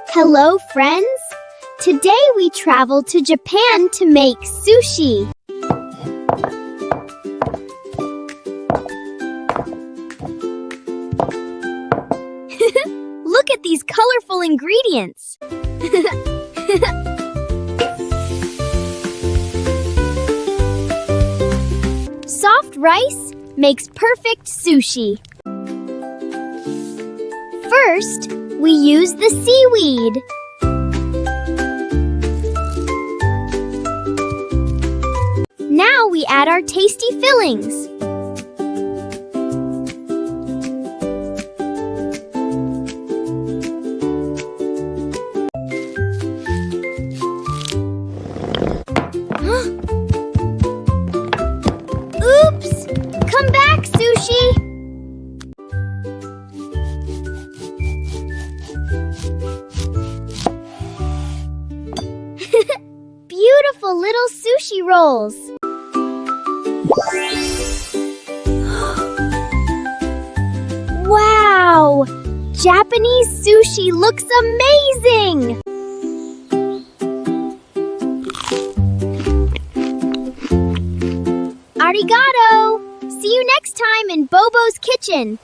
Hello, friends! Today we travel to Japan to make sushi. Look at these colorful ingredients. Soft rice makes perfect sushi. First, we use the seaweed. Now we add our tasty fillings. Oops! Come back, Sushi! Beautiful little sushi rolls. Wow! Japanese sushi looks amazing! Arigato! See you next time in BoBo's kitchen.